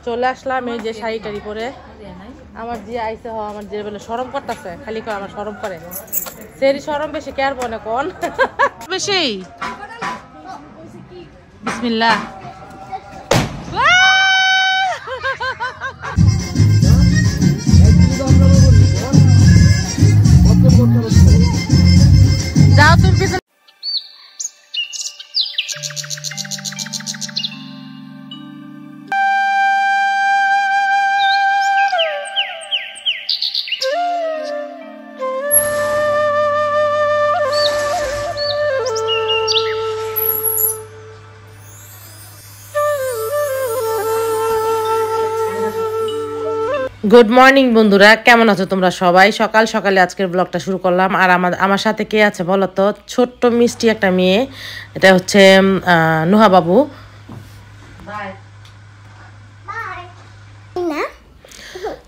চলে আসলাম এই যে শাড়ি টাড়ি পরে আমার যে আইসে হ আমার যে বলে শরম করতেছে খালি করে আমার শরম করে সেরি শরম বেশি কে আর বনে কোন বেশি বিসমিল্লাহ যাও তুমি গুড মর্নিং বন্ধুরা, কেমন আছো তোমরা সবাই? সকাল সকালে আজকের ব্লগটা শুরু করলাম। আর আমার সাথে কে আছে বলো তো? ছোট্ট মিষ্টি একটা মেয়ে, এটা হচ্ছে নুহা বাবু।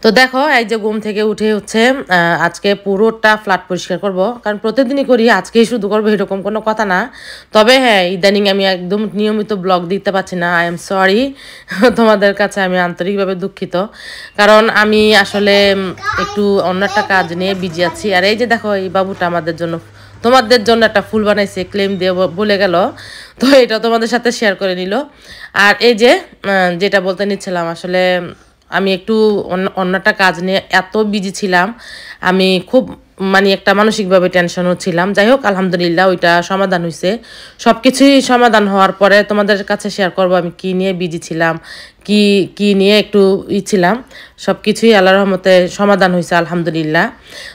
তো দেখো এই যে ঘুম থেকে উঠে হচ্ছে আজকে পুরোটা ফ্ল্যাট পরিষ্কার করব, কারণ প্রতিদিনই করি, আজকেই শুধু করবো এরকম কোনো কথা না। তবে হ্যাঁ, ইদানিং আমি একদম নিয়মিত ব্লগ দিতে পারছি না, আই এম সরি। তোমাদের কাছে আমি আন্তরিকভাবে দুঃখিত, কারণ আমি আসলে একটু অন্য একটা কাজ নিয়ে বিজি আছি। আর এই যে দেখো এই বাবুটা তোমাদের জন্য একটা ফুল বানাইছে, ক্লেম দিয়ে বলে গেল, তো এটা তোমাদের সাথে শেয়ার করে নিল। আর এই যে যেটা বলতে নিচ্ছিলাম, আসলে আমি একটু অন্যটা কাজ নিয়ে এত বিজি ছিলাম, আমি খুব একটা মানসিকভাবে টেনশনও ছিলাম। যাই হোক, আলহামদুলিল্লাহ ওইটা সমাধান হয়েছে। সব কিছুই সমাধান হওয়ার পরে তোমাদের কাছে শেয়ার করব আমি কি নিয়ে বিজি ছিলাম, কি নিয়ে একটু ছিলাম। সব কিছুই আল্লাহর রহমতে সমাধান হয়েছে আলহামদুলিল্লাহ।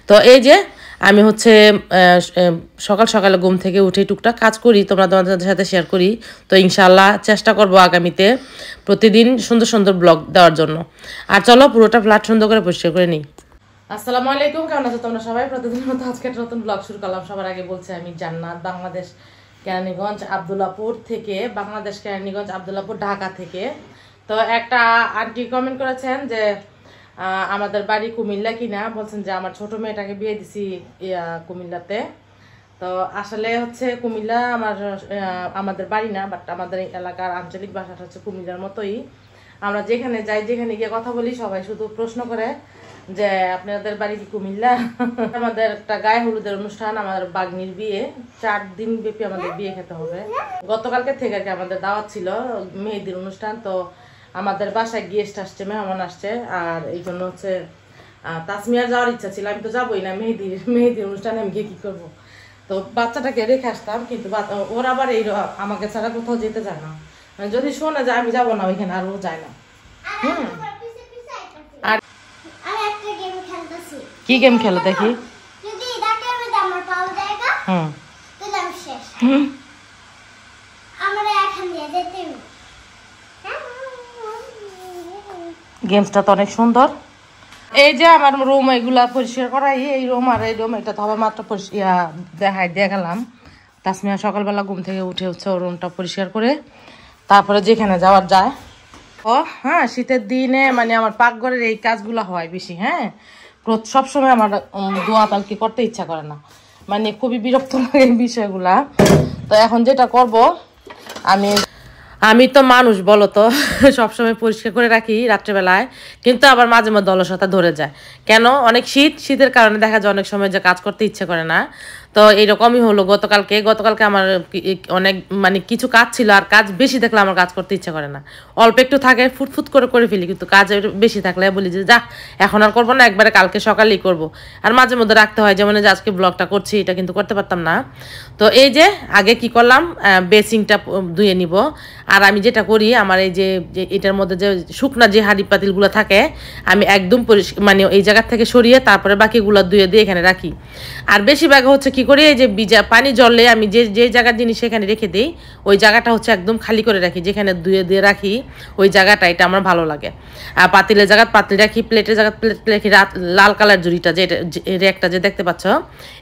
তো এই যে আমি হচ্ছে সকাল সকালে ঘুম থেকে উঠে টুকটাক কাজ করি, তোমাদের সাথে শেয়ার করি। তো ইনশাআল্লাহ চেষ্টা করব আগামীতে প্রতিদিন সুন্দর সুন্দর ব্লগ দেওয়ার জন্য। আর চলো পুরোটা ফ্ল্যাট সুন্দর করে পরিষ্কার করে নিই। আসসালামু আলাইকুম, কেমন আছো তোমরা সবাই? প্রতিদিনের মতো আজকে একটা নতুন ব্লগ শুরু করলাম। সবার আগে বলছি আমি জান্নাত, বাংলাদেশ কেরানীগঞ্জ আব্দুল্লাপুর থেকে, বাংলাদেশ কেরানীগঞ্জ আব্দুল্লাপুর ঢাকা থেকে। তো একটা আন্টি কমেন্ট করেছেন যে আমাদের বাড়ি কুমিল্লা কিনা, বলছেন যে আমার ছোট মেয়েটাকে বিয়ে দিছি কুমিল্লাতে। তো আসলে হচ্ছে কুমিল্লা আমাদের বাড়ি না, বাট আমাদের এলাকার আঞ্চলিক ভাষাটা হচ্ছে কুমিল্লার মতোই। আমরা যেখানে যাই, যেখানে গিয়ে কথা বলি, সবাই শুধু প্রশ্ন করে যে আপনাদের বাড়ি কি কুমিল্লা? আমাদের একটা গায়ে হলুদের অনুষ্ঠান, আমার বাগ্নির বিয়ে, 4 দিন ব্যাপী আমাদের বিয়ে খেতে হবে। গতকালকে থেকে আর কি আমাদের দাওয়াত ছিল, মেহেদির অনুষ্ঠান। তো আমাদের বাসায় গেস্ট আসছে, মেহমান আসছে, আর এই জন্য হচ্ছে তাসমিয়ার যাওয়ার ইচ্ছা ছিল। আমি তো যাবোই না, মেহেদির অনুষ্ঠানে আমি গিয়ে কি করবো? তো বাচ্চাটাকে রেখে আসতাম, কিন্তু ওর আবার আমাকে ছাড়া কোথাও যেতে চায় না। যদি শোনে যে আমি যাবো না ওইখানে, আর ও যায় না। আর কি গেম খেলো দেখি? গেমসটা তো অনেক সুন্দর। এই যে আমার রুম এগুলা পরিষ্কার করাই, এই রুম আর এই রুম, এটা তো হবে মাত্র দিয়ে গেলাম। তাসমিয়া সকালবেলা ঘুম থেকে উঠে হচ্ছে ওর রুমটা পরিষ্কার করে তারপরে যেখানে যাওয়ার যায়। ও হ্যাঁ, শীতের দিনে আমার পাকঘরের এই কাজগুলো হয় বেশি। হ্যাঁ, সবসময় আমার ধোয়া পালকি করতে ইচ্ছা করে না, খুবই বিরক্ত লাগে এই বিষয়গুলা। তো এখন যেটা করব, আমি তো মানুষ বলো তো, সবসময় পরিষ্কার করে রাখি রাত্রেবেলায়, কিন্তু আবার মাঝে মধ্যে অলসতা ধরে যায়। কেন? অনেক শীতের কারণে দেখা যায় অনেক সময় যে কাজ করতে ইচ্ছে করে না। তো এইরকমই হলো গতকালকে আমার অনেক কিছু কাজ ছিল, আর কাজ বেশি থাকলে আমার কাজ করতে ইচ্ছে করে না। অল্প একটু থাকে ফুটফুট করে ফেলি, কিন্তু কাজ বেশি থাকলে বলি যে যা এখন আর করবো না, একবারে কালকে সকালেই করব। আর মাঝে মধ্যে রাখতে হয়, যেমন যে আজকে ব্লগটা করছি, এটা কিন্তু করতে পারতাম না। তো এই যে আগে কি করলাম, বেসিংটা ধুয়ে নিব। আর আমি যেটা করি, আমার এই যে এটার মধ্যে যে শুকনা যে হাঁড়ি পাতিলগুলো থাকে, আমি একদম এই জায়গা থেকে সরিয়ে তারপরে বাকিগুলো ধুয়ে দিয়ে এখানে রাখি। আর বেশিরভাগ হচ্ছে কি করি, এই যে পানি জললে আমি যে জায়গার জিনিস সেখানে রেখে দিই, ওই জায়গাটা হচ্ছে একদম খালি করে রাখি, যেখানে ধুয়ে দিয়ে রাখি ওই জায়গাটা, এটা আমার ভালো লাগে। আর পাতিলের জায়গা পাতিল রাখি, প্লেটের জায়গা প্লেট রাখি। লাল কালার জুড়িটা যে একটা যে দেখতে পাচ্ছ,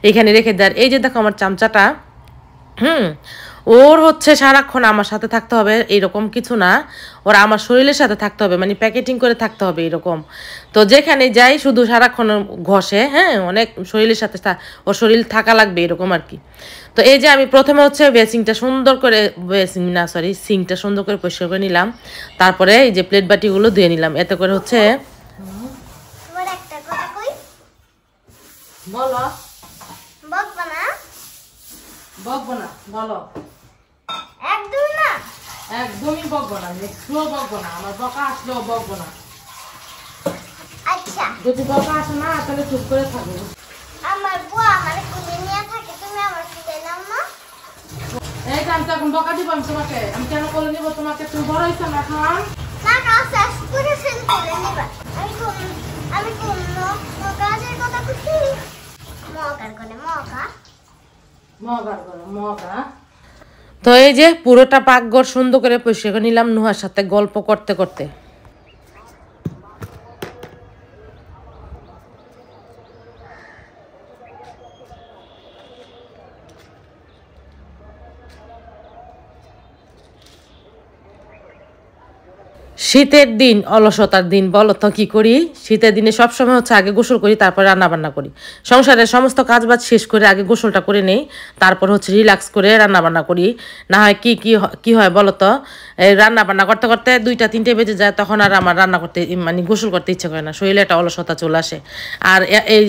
এখানে রেখে দেয়। এই যে দেখো আমার চামচাটা, ওর হচ্ছে সারাক্ষণ আমার সাথে থাকতে হবে এরকম কিছু না, ওর আমার শরীরের সাথে থাকতে হবে, মানে প্যাকেটিং করে থাকতে হবে এরকম। তো যেখানে যাই শুধু সারাক্ষণ ঘষে, হ্যাঁ, অনেক শরীরের সাথে ওর শরীর থাকা লাগবে এরকম আর কি। তো এই যে আমি প্রথমে হচ্ছে বেসিংটা সুন্দর করে, বেসিং না সরি সিঙ্কটা সুন্দর করে পরিষ্কার করে নিলাম, তারপরে এই যে প্লেট বাটিগুলো ধুয়ে নিলাম, এতে করে হচ্ছে বলো বকবো না, বলো একদমই বকবো না, একটুও বকবো না, আমার বকা আসলেও বকবো না। আচ্ছা যদি বকা আসে না তাহলে চুপ করে থাকবো। আমার বুয়া আমার কোলে নিয়ে থাকে, তুমি আমার কোলে নাও না। এই যে আমি তো এখন বকা দিব আমি তোমাকে, আমি কেন কোলে নিব তোমাকে, তুমি বড় হইছো না এখন। না না শেষ করে ফেল কোলে নিবা। আমি কোন কাজের কথা কইছি, মগার করে মগা। তো এই যে পুরোটা পাকঘর সুন্দর করে পরিষ্কার করে নিলাম নুহার সাথে গল্প করতে করতে। শীতের দিন অলসতার দিন, বলো তো কি করি? শীতের দিনে সবসময় হচ্ছে আগে গোসল করি, তারপর রান্না বান্না করি। সংসারের সমস্ত কাজ বাজ শেষ করে আগে গোসলটা করে নেই, তারপর হচ্ছে রিল্যাক্স করে রান্না বান্না করি। না হয় কি হয় বলো তো, এই রান্না বান্না করতে করতে 2টা 3টে বেজে যায়, তখন আর আমার রান্না করতে মানে গোসল করতে ইচ্ছে করে না, শরীরে একটা অলসতা চলে আসে। আর এই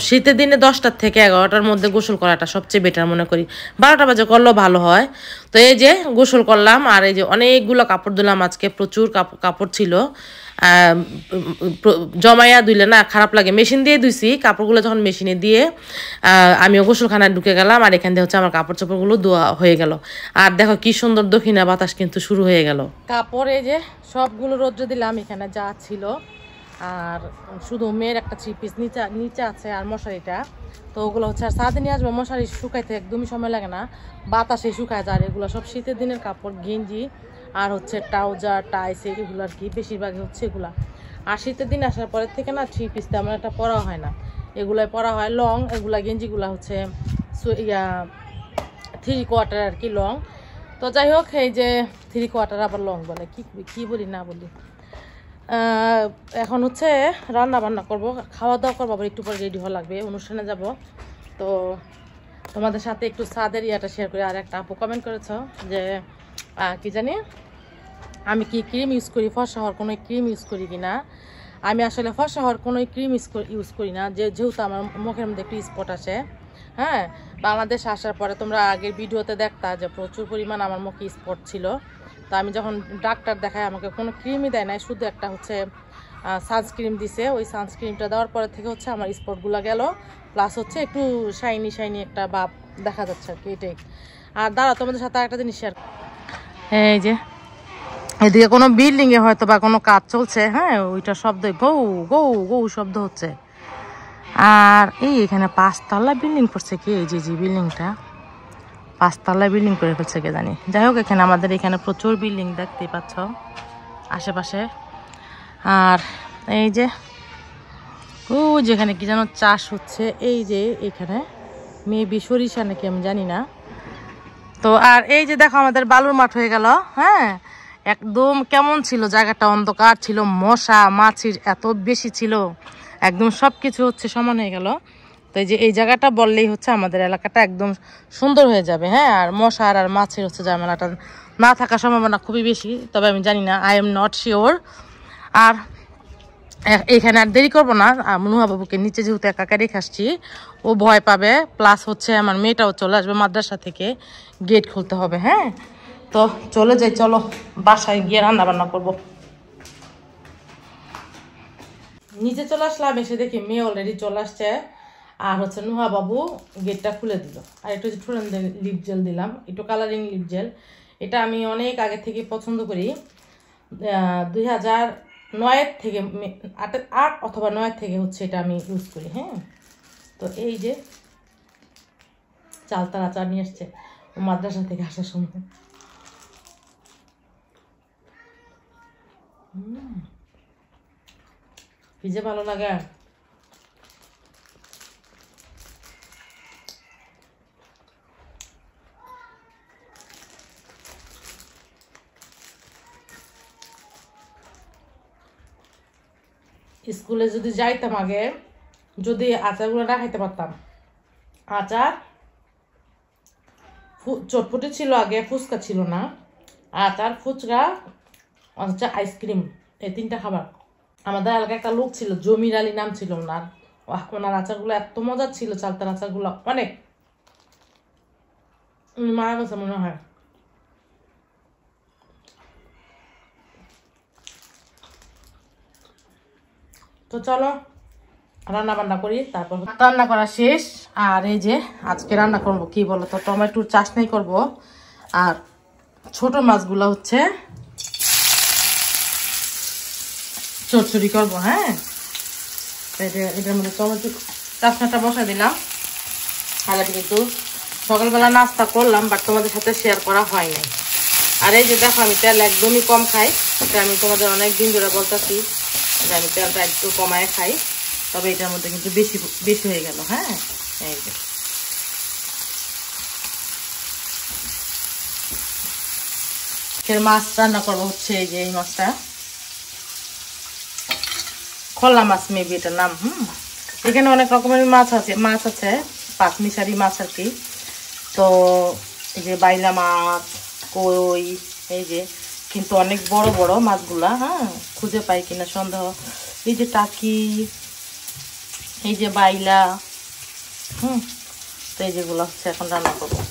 শীতের দিনে 10টা থেকে 11টার মধ্যে গোসল করাটা সবচেয়ে বেটার মনে করি, 12টা বাজে করলেও ভালো হয়। তো এই যে গোসল করলাম, আর এই যে অনেকগুলো কাপড় ধুলাম, আজকে প্রচুর কাপড় ছিল, জমাইয়া ধুইলে না খারাপ লাগে, মেশিন দিয়ে ধুইছি কাপড়গুলো, যখন মেশিনে দিয়ে আমিও গোসলখানায় ঢুকে গেলাম, আর এখান দিয়ে হচ্ছে আমার কাপড় চোপড়গুলো ধোয়া হয়ে গেল। আর দেখো কি সুন্দর দক্ষিণা বাতাস কিন্তু শুরু হয়ে গেল। কাপড়ে যে সবগুলো রোদ্রে দিলাম এখানে যা ছিল, আর শুধু মেয়ের একটা 3 পিস নিচে আছে আর মশারিটা, তো ওগুলো হচ্ছে আর ছাদে নিয়ে আসবো, মশারি শুকাইতে একদমই সময় লাগে না, বাতাসে শুকায় যায়। আর এগুলো সব শীতের দিনের কাপড়, গেঞ্জি আর হচ্ছে ট্রাউজার টাইস এগুলো আর কি, বেশিরভাগই হচ্ছে এগুলা। আর শীতের দিন আসার পরের থেকে না 3 পিস তেমন একটা পরা হয় না, এগুলাই পরা হয় লং, এগুলা গেঞ্জিগুলা হচ্ছে 3/4 আর কি লং। তো যাই হোক, এই যে 3/4 আবার লং বলে, কি বলি না বলি। এখন হচ্ছে রান্না বান্না করব, খাওয়া দাওয়া করবো, আবার একটু পরে রেডি হওয়া লাগবে, অনুষ্ঠানে যাব। তো তোমাদের সাথে একটু ছাদের ইয়াটা শেয়ার করে। আর একটা আপু কমেন্ট করেছ যে কি জানি আমি কি ক্রিম ইউজ করি, ফর্সা হওয়ার কোনো ক্রিম ইউজ করি কি না। আমি আসলে ফর্সা হওয়ার কোনো ক্রিম ইউজ করি না, যেহেতু আমার মুখের মধ্যে একটু স্পট আসে। হ্যাঁ, বাংলাদেশ আসার পরে তোমরা আগের ভিডিওতে দেখতা যে প্রচুর পরিমাণ আমার মুখে স্পট ছিল। তো আমি যখন ডাক্তার দেখাই আমাকে কোনো ক্রিমই দেয় নাই, শুধু একটা হচ্ছে সানস্ক্রিম দিছে, ওই সানস্ক্রিমটা দেওয়ার পরে থেকে হচ্ছে আমার স্পটগুলো গেল, প্লাস হচ্ছে একটু শাইনি একটা ভাব দেখা যাচ্ছে আর কি, এটাই। আর দাঁড়া তোমাদের সাথে একটা জিনিস শেয়ার, এই যে এদিকে কোনো বিল্ডিংয়ে হয়তো বা কোনো কাজ চলছে, হ্যাঁ, ওইটা শব্দ গৌ গৌ গৌ শব্দ হচ্ছে। আর এখানে 5তলা বিল্ডিং করছে কি, এই যে বিল্ডিংটা 5তলা বিল্ডিং করে ফেলছে কে জানি। যাই হোক, আমাদের এখানে প্রচুর বিল্ডিং দেখতেই পাচ্ছ আশেপাশে। আর এই যে যেখানে কি যেন চাষ হচ্ছে, এই যে এখানে মেবি সরিষা নাকি, আমি জানি না। তো আর এই যে দেখো আমাদের বালুর মাঠ হয়ে গেল, হ্যাঁ, একদম কেমন ছিল জায়গাটা, অন্ধকার ছিল, মশা মাছির এত বেশি ছিল, একদম সব কিছু হচ্ছে সমান হয়ে গেল। তো এই যে এই জায়গাটা বললেই হচ্ছে আমাদের এলাকাটা একদম সুন্দর হয়ে যাবে, হ্যাঁ। আর মশার আর মাছির হচ্ছে ঝামেলাটা না থাকার সম্ভাবনা খুবই বেশি, তবে আমি জানি না, আই এম নট শিওর। আর এখানে আর দেরি করবো না, নুহা বাবুকে নিচে যেহেতু একা রেখে আসছি, ও ভয় পাবে, প্লাস হচ্ছে আমার মেয়েটাও চলে আসবে মাদ্রাসা থেকে, গেট খুলতে হবে, হ্যাঁ। তো চলে যাই, চলো বাসায় গিয়ে রান্না বান্না করবো। নিচে চলে আসলাম, এসে দেখি মেয়ে অলরেডি চলে আসছে, আর হচ্ছে নুহা বাবু গেটটা খুলে দিল। আর একটু লিপ জেল দিলাম, একটু কালারিং লিপ জেল, এটা আমি অনেক আগে থেকে পছন্দ করি, 2009 থেকে 8 অথবা 9 থেকে হচ্ছে এটা আমি ইউজ করি, হ্যাঁ। তো এই যে চালতার আচার নিয়ে আসছে ও মাদ্রাসা থেকে আসার সময়, কি যে ভালো লাগে। স্কুলে যদি যাইতাম আগে, যদি আচারগুলো না খাইতে পারতাম, আচার চটপটি ছিল আগে, ফুচকা ছিল না, আচার ফুচকা হচ্ছে আইসক্রিম, এই 3টা খাবার। আমাদের এলাকায় একটা লোক ছিল, জমির আলী নাম ছিল ওনার। ওনার আচারগুলো এত মজার ছিল, চালতার আচারগুলো অনেক। মারা গেছে মনে হয়। তো চলো রান্না বান্না করি, তারপর রান্না করা শেষ। আর এই যে আজকে রান্না করব কি বলো তো, টমেটোর চাটনি করব। আর ছোট মাছগুলো হচ্ছে চচ্চড়ি করবো। হ্যাঁ, এটার মধ্যে টমেটো চাটনিটা বসা দিলাম। তাহলে কিন্তু সকালবেলা নাস্তা করলাম, বাট তোমাদের সাথে শেয়ার করা হয় নাই। আর এই যে দেখো আমি তেল একদমই কম খাই, এটা আমি তোমাদের অনেক দিন ধরে বলতেছি যে আমি তেলটা একটু কমায় খাই, তবে এটার মধ্যে কিন্তু বেশি বেশি হয়ে গেল। হ্যাঁ, এই যে মাছ রান্না করবো হচ্ছে এই যে এই মাছটা, খোলা মাছ মেবি এটার নাম। এখানে অনেক রকমের মাছ আছে, পাঁচমিশারি মাছ আর কি। তো এই যে বাইলা মাছ, কই, এই যে কিন্তু অনেক বড় বড় মাছগুলা। হ্যাঁ, খুঁজে পাই কিনা সন্দেহ। এই যে টাকি, এই যে বাইলা। তো এই যেগুলো হচ্ছে এখন রান্না করবো।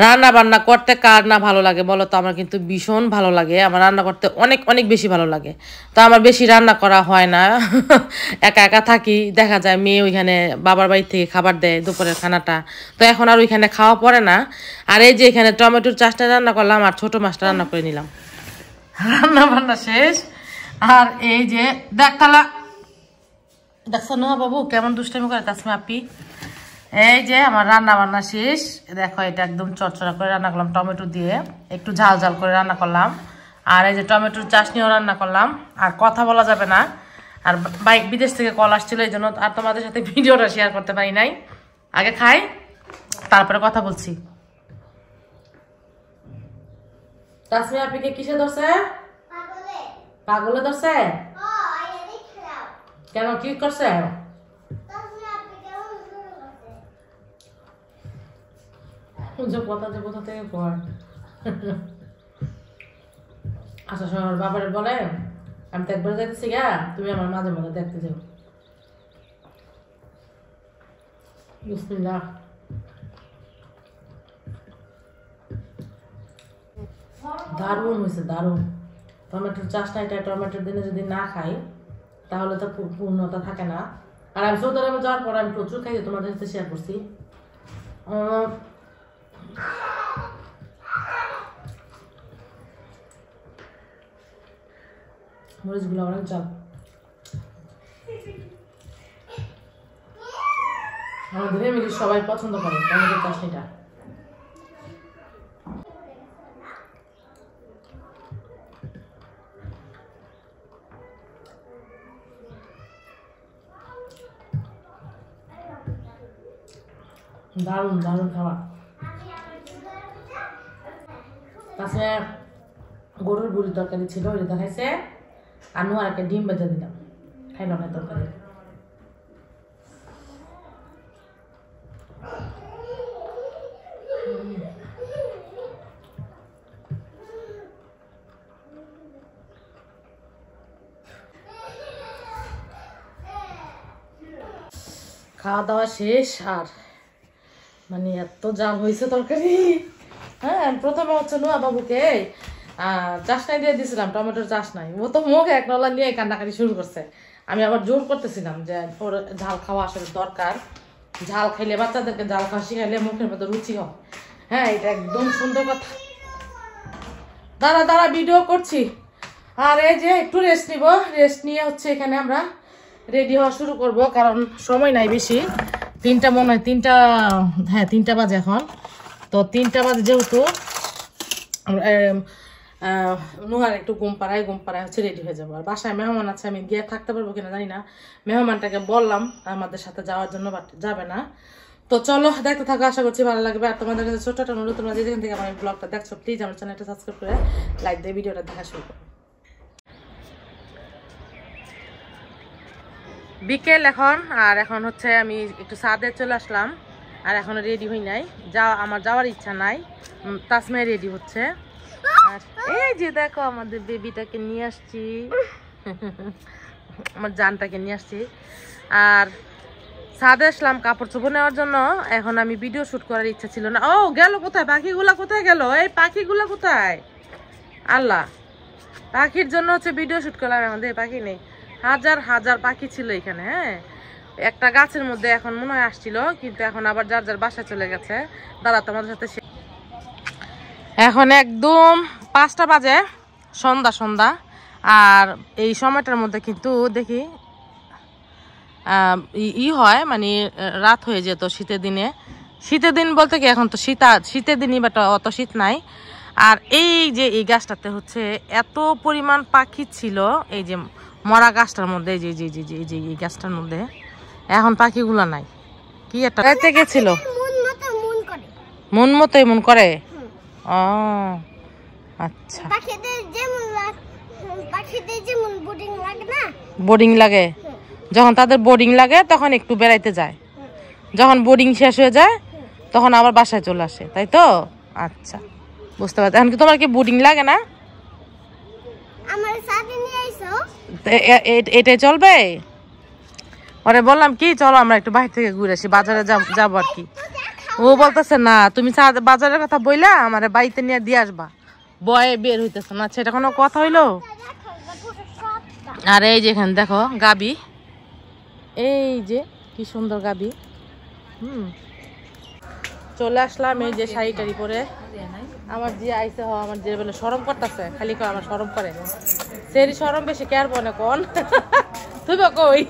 রান্না বান্না করতে কার না ভালো লাগে বলো তো? আমার কিন্তু ভীষণ ভালো লাগে, আমার রান্না করতে অনেক অনেক বেশি ভালো লাগে। তো আমার বেশি রান্না করা হয় না, একা একা থাকি। দেখা যায় মেয়ে ওইখানে বাবার বাড়ি থেকে খাবার দেয় দুপুরের খানাটা, তো এখন আর ওইখানে খাওয়া পড়ে না। আর এই যে এখানে টমেটোর চাষটা রান্না করলাম, আর ছোট মাছটা রান্না করে নিলাম। রান্না বান্না শেষ। আর এই যে দেখছো না বাবু কেমন দুষ্টামি করে তাসমিয়া আপি। এই যে আমার রান্না বান্না শেষ। দেখো এটা একদম চড়চড়া করে রান্না করলাম, টমেটো দিয়ে একটু ঝাল ঝাল করে রান্না করলাম। আর এই যে টমেটোর চাটনিও রান্না করলাম। আর কথা বলা যাবে না, আর বিদেশ থেকে কল আসছিল, এই জন্য আর তোমাদের সাথে ভিডিওটা শেয়ার করতে পারি নাই। আগে খাই, তারপরে কথা বলছি। তাসমিয়া আপিকে কিসে ধরছে? পাগলে ধরছে। কেন, কি করছে? কোথা থেকে পড়। আচ্ছা শোনো, বাবারে বলে আমি তো একবার যাইতেছি গা, তুমি আমার মাঝে মাঝে দেখতে যাও। বিসমিল্লাহ। দারুণ হয়েছে, দারুণ। টমেটোর চাষটা, এটা টমেটোর দিনে যদি না খাই তাহলে তো পূর্ণতা থাকে না। আর আমি সৌদি আরবে যাওয়ার পর আমি প্রচুর খাই, তোমাদের সাথে শেয়ার করছি। মরিচগুলো অনেক ঝাল। আমাদের ফ্যামিলির সবাই পছন্দ করে টমেটোর চাটনিটা। দারুণ দারুণ খাবার। তাছাড়া গরুর বুড়ির তরকারি ছিল, ওইটা দেখাইছে। আনু আর একটা ডিম বেজে দিলাম, খাইল না তরকারি। খাওয়া দাওয়া শেষ। আর মানে এত জাল হয়েছে তরকারি। হ্যাঁ, প্রথমে হচ্ছে নোয়া বাবুকে চাষনাই দিয়ে দিয়েছিলাম, টমেটোর চাষনাই। ও তো মুখে এক নলা নিয়ে কান্নাকাটি শুরু করছে। আমি আবার জোর করতেছিলাম যে ওর ঝাল খাওয়া আসলে দরকার, ঝাল খাইলে বাচ্চাদেরকে ঝাল খাওয়া শিখাইলে মুখের মধ্যে রুচি হয়। হ্যাঁ, এটা একদম সুন্দর কথা। দাঁড়া দাঁড়া, ভিডিও করছি। আর এই যে একটু রেস্ট নিব, রেস্ট নিয়ে হচ্ছে এখানে আমরা রেডি হওয়া শুরু করব, কারণ সময় নাই বেশি। 3টা মনে হয়, 3টা, হ্যাঁ 3টা বাজে এখন। তো 3টা বাজে যেহেতু নুহার একটু ঘুম পাড়ায় হচ্ছে রেডি হয়ে যাবো। আর বাসায় মেহমান আছে, আমি গিয়ে থাকতে পারবো কিনা জানি না। মেহমানটাকে বললাম আমাদের সাথে যাওয়ার জন্য, বাট যাবে না। তো চলো দেখতে থাকো, আশা করছি ভালো লাগবে। আর তোমাদের কাছে ছোট্ট একটা অনুরোধ, তোমরা যেখান থেকে আমার এই ব্লগটা দেখছো প্লিজ আমার চ্যানেলটা সাবস্ক্রাইব করে লাইক দিয়ে ভিডিওটা দেখা শুরু করো। বিকেল এখন, আর এখন হচ্ছে আমি একটু ছাদে চলে আসলাম, আর এখনো রেডি হই নাই, আমার যাওয়ার ইচ্ছা নাই। তাসমিয়া রেডি হচ্ছে, আর এই যে দেখো আমাদের বেবিটাকে নিয়ে আসছি, আমার জানটাকে নিয়ে আসছি। আর ছাদে আসলাম কাপড় চোপড় নেওয়ার জন্য। এখন আমি ভিডিও শুট করার ইচ্ছা ছিল না। ও গেল কোথায় পাখিগুলা, কোথায় গেল এই পাখিগুলা কোথায়? আল্লাহ, পাখির জন্য হচ্ছে ভিডিও শুট করলাম, আমাদের পাখি নেই। হাজার হাজার পাখি ছিল এখানে। হ্যাঁ, একটা গাছের মধ্যে এখন মনে হয় আসছিল, কিন্তু এখন আবার যার যার বাসায় চলে গেছে। দাঁড়া তোমাদের সাথে এখন একদম 5টা বাজে, সন্ধ্যা সন্ধ্যা। আর এই সময়টার মধ্যে কিন্তু দেখি হয়, মানে রাত হয়ে যেত শীতের দিনে। শীতের দিন বলতে কি এখন তো শীতের দিনই, বাট অত শীত নাই। আর এই যে এই গাছটাতে হচ্ছে এত পরিমাণ পাখি ছিল, এই যে মরা গাছটার মধ্যে, এই যে যে যে যে এই গাছটার মধ্যে এখন পাখিগুলো নাই। কি একটা রাইতে গেছিল, মন মতো মন করে। ও আচ্ছা, বোর্ডিং লাগে, যখন তাদের বোর্ডিং লাগে তখন একটু বেড়াইতে যায়, যখন বোর্ডিং শেষ হয়ে যায় তখন আবার বাসায় চলে আসে, তাই তো? আচ্ছা, বুঝতে পারছি। এখন কি তোমার কি বোর্ডিং লাগে না? এটাই চলবে। ওরে বললাম কি চলো আমরা একটু বাইরে থেকে ঘুরে আসি, বাজারে যাবো আর কি। ও বলতেছে না, তুমি বাজারের কথা বইলা আমার বাড়িতে নিয়ে দিয়ে আসবা, বয়ে বের হইতেছে না। সেটা কোনো কথা হইলো? আর এই যে এখানে দেখো গাবি, এই যে কি সুন্দর গাবি। চলে আসলাম এই যে শাড়ি টাড়ি পরে। আমার যে আইসে আমার যে বলে সরম করতেছে, খালি কয় আমার সরম করে। সেরি সরম বেশি কেয়ার বনে কোন তুই কই।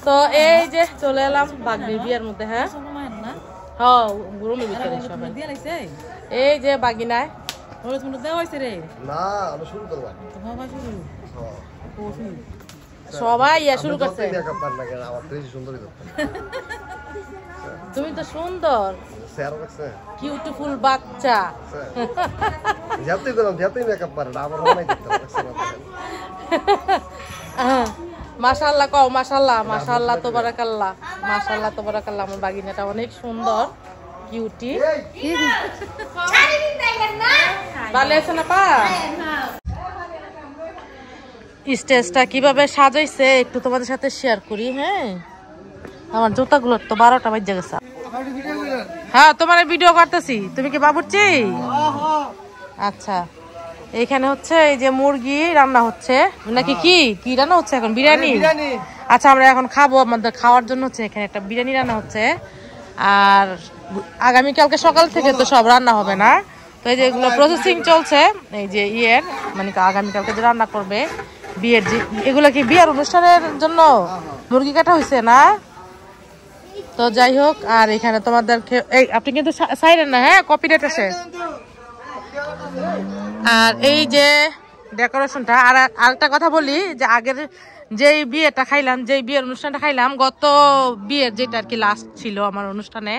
তো এই যে চলে এলাম বাগনির বিয়ের মধ্যে। হ্যাঁ হ্যাঁ, রুমের ভিতরে সবাই। এই যে বাগিনায় সবাই শুরু করছে। তুমি তো সুন্দর কিউটিফুল বাচ্চা। মাশাআল্লাহ কও, মাশাআল্লাহ মাশাআল্লাহ তাবারাকাল্লাহ, মাশাআল্লাহ তাবারাকাল্লাহ। আমার বাগিনাটা অনেক সুন্দর, কিউটি। ভালো আছে না পা? স্টেজটা কিভাবে সাজাইছে একটু তোমাদের সাথে শেয়ার করি। হ্যাঁ, আমার জুতাগুলো তো 12টা বাজে গেছে। হ্যাঁ, তোমার ভিডিও করতেছি। তুমি কি বাবুর্চি? আচ্ছা, এখানে হচ্ছে এই যে মুরগি রান্না হচ্ছে নাকি, কি কি রান্না হচ্ছে এখন? বিরিয়ানি। আচ্ছা, আমরা এখন খাবো, আমাদের খাওয়ার জন্য হচ্ছে এখানে একটা বিরিয়ানি রান্না হচ্ছে। আর আগামীকালকে সকাল থেকে তো সব রান্না হবে না, তো এই যে এগুলো প্রসেসিং চলছে। এই যে মানে আগামীকালকে যে রান্না করবে বিয়ের, যে এগুলো কি বিয়ের অনুষ্ঠানের জন্য মুরগি কাটা হয়েছে না? তো যাই হোক, আর এখানে তোমাদেরকে এই আপনি কিন্তু সাইরেন না, হ্যাঁ কপিরাইট আছে। আর এই যে ডেকোরেশনটা। আর আরেকটা কথা বলি, যে আগের যেই বিয়েটা খাইলাম, যেই বিয়ের অনুষ্ঠানটা খাইলাম, গত বিয়ের যেটা আর কি লাস্ট ছিল আমার অনুষ্ঠানে,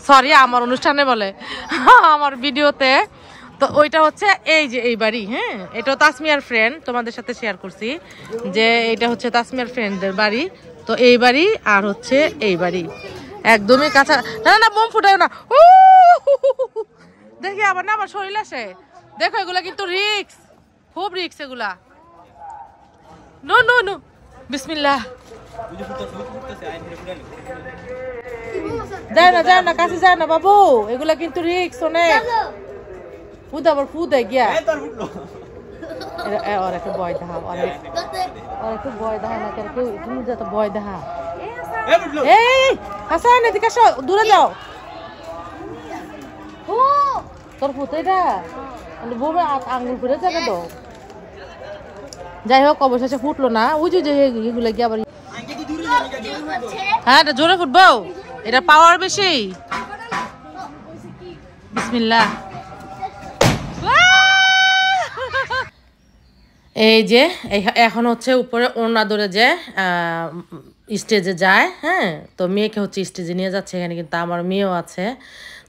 সরি আমার অনুষ্ঠানে বলে আমার ভিডিওতে, তো ওইটা হচ্ছে এই যে এই বাড়ি। হ্যাঁ, এটা তাসমিয়ার ফ্রেন্ড, তোমাদের সাথে শেয়ার করছি যে এটা হচ্ছে তাসমিয়ার ফ্রেন্ডদের বাড়ি। তো এই বাড়ি আর হচ্ছে এই বাড়ি একদমই কাছা। না না, বোম ফুটাও না, দেখি আবার না আমার শরীর আসে। দেখো এগুলা কিন্তু রিক্স, খুব রিক্স এগুলা। নো নো নো, বিসমিল্লাহ। যায় না যায় না, কাছে যায় না বাবু, এগুলা কিন্তু রিক্স অনেক। ফুদ আবার ফুদ গিয়া আর একটু ভয় দেখা, আর একটু ভয় দেখা না কেন, কেউ তুমি যত ভয় দেখা। এই হাসান এদিকে আসো, দূরে যাও। তোর ফুট এটা বোমে আঙুল ফিরে যাবে তো। যাই হোক, অবশেষে ফুটলো না। ওই যে এগুলো কি আবার, হ্যাঁ এটা জোরে ফুটবো, এটা পাওয়ার বেশি। বিসমিল্লাহ। এই যে এখন হচ্ছে উপরে ওড়না ধরে যে স্টেজে যায়, হ্যাঁ। তো মেয়েকে হচ্ছে স্টেজে নিয়ে যাচ্ছে, এখানে কিন্তু আমার মেয়েও আছে।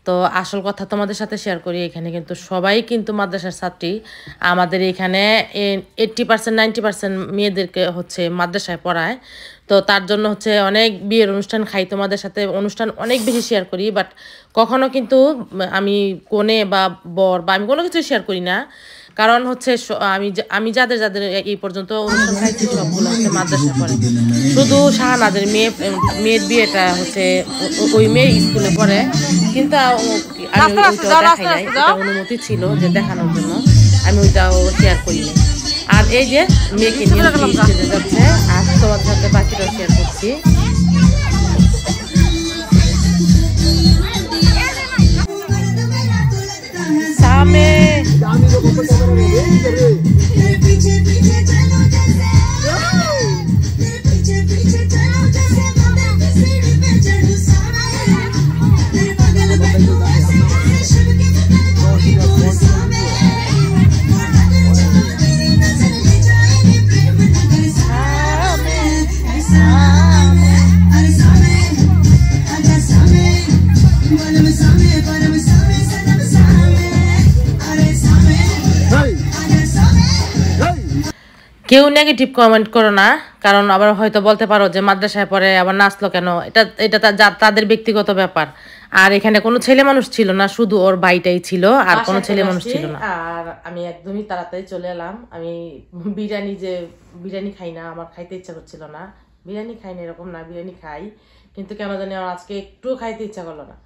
তো আসল কথা তোমাদের সাথে শেয়ার করি, এখানে কিন্তু সবাই কিন্তু মাদ্রাসার ছাত্রী। আমাদের এখানে 80% 90% মেয়েদেরকে হচ্ছে মাদ্রাসায় পড়ায়। তো তার জন্য হচ্ছে অনেক বিয়ের অনুষ্ঠান খাই, তোমাদের সাথে অনুষ্ঠান অনেক বেশি শেয়ার করি, বাট কখনো কিন্তু আমি কনে বা বর বা আমি কোনো কিছু শেয়ার করি না। কারণ হচ্ছে আমি যাদের যাদের এই পর্যন্ত অনুষ্ঠান খাইছি সবগুলো হচ্ছে মাদ্রাসা পড়ে। শুধু শাহানাদের মেয়ের বিয়েটা হচ্ছে ওই মেয়ে স্কুলে পড়ে, কিন্তু আমি ওইটাও দেখাই নাই, এটা অনুমতি ছিল যে দেখানোর জন্য, আমি ওইটাও শেয়ার করি নাই। আর এই যে মেয়েকে নিয়ে স্টেজে যাচ্ছে, আর তোমাদের সাথে বাকিটাও শেয়ার করছি। সামে কেউ নেগেটিভ কমেন্ট করো না, কারণ আবার হয়তো বলতে পারো যে মাদ্রাসায় পড়ে আবার নাচলো কেন, এটা তাদের ব্যক্তিগত ব্যাপার। আর এখানে কোনো ছেলে মানুষ ছিল না, শুধু ওর ভাইটাই ছিল, আর কোনো ছেলে মানুষ ছিল না। আর আমি একদমই তাড়াতাড়ি চলে এলাম। আমি বিরিয়ানি খাই না, আমার খাইতে ইচ্ছা করছিল না। বিরিয়ানি খাই না এরকম না, বিরিয়ানি খাই, কিন্তু কেন জানি আমার আজকে একটুও খাইতে ইচ্ছা করলো না।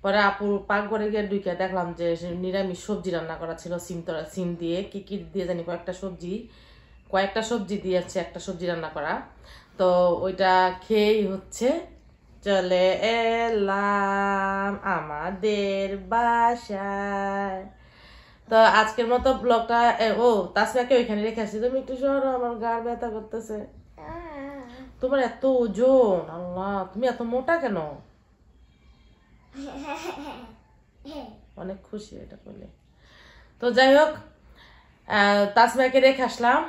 পরে আপুর পাকঘরে গিয়ে ঢুকে দেখলাম যে নিরামিষ সবজি রান্না করা ছিল, সিম দিয়ে কি কি দিয়ে জানি কয়েকটা সবজি দিয়েছে, একটা সবজি রান্না করা। তো ওইটা খেয়েই হচ্ছে চলে এলাম আমাদের বাসায়। তো আজকের মতো ব্লগটা তাসমিয়াকে ওইখানে রেখে আসছি। তুমি একটু সরো, আমার গাড় ব্যথা করতেছে। তোমার এত ওজন, আল্লাহ তুমি এত মোটা কেন? অনেক খুশি এটা বলে। তো যাই হোক, তাসমিয়াকে রেখে আসলাম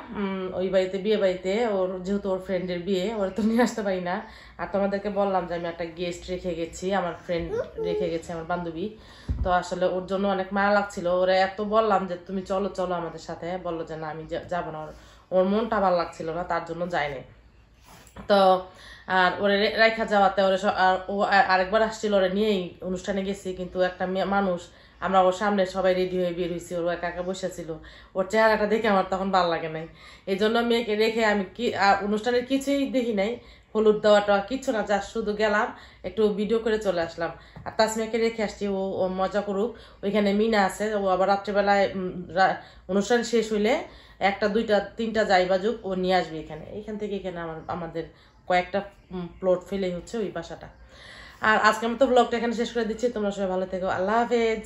ওই বাড়িতে, বিয়ে বাড়িতে। ওর যেহেতু ওর ফ্রেন্ডের বিয়ে, ওরা তো নিয়ে আসতে পারি না। আর তোমাদেরকে বললাম যে আমি একটা গেস্ট রেখে গেছি, আমার ফ্রেন্ড রেখে গেছে, আমার বান্ধবী। তো আসলে ওর জন্য অনেক মায়া লাগছিল। ওরা এত বললাম যে তুমি চলো চলো আমাদের সাথে, বললো যে না আমি যাবো না, ওর মনটা ভালো লাগছিল না, তার জন্য যায়নি। তো আর ওরে রেখা যাওয়াতে ও আরেকবার আসছিল, ওরা নিয়েই অনুষ্ঠানে গেছি, কিন্তু একটা মানুষ, আমরা ওর সামনে সবাই রেডি হয়ে বের হয়েছি, ওর একা একা বসেছিল, ওর চেহারাটা দেখে আমার তখন ভালো লাগে নাই। এই জন্য মেয়েকে রেখে আমি অনুষ্ঠানের কিছুই দেখি নাই, হলুদ দেওয়াটা কিচ্ছু না, যা শুধু গেলাম একটু ভিডিও করে চলে আসলাম। আর তাসমিয়াকে রেখে আসছি, ও মজা করুক। ওইখানে মিনা আছে, ও আবার রাত্রেবেলায় অনুষ্ঠান শেষ হইলে 1টা 2টা 3টা যাই বাজুক, ও নিয়ে আসবে এখান থেকে এখানে আমাদের কয়েকটা প্লট ফেলেই হচ্ছে ওই বাসাটা। আর আজকের মতো ব্লগটা এখানে শেষ করে দিচ্ছি। তোমরা সবাই ভালো থেকো, আল্লাহ হাফেজ।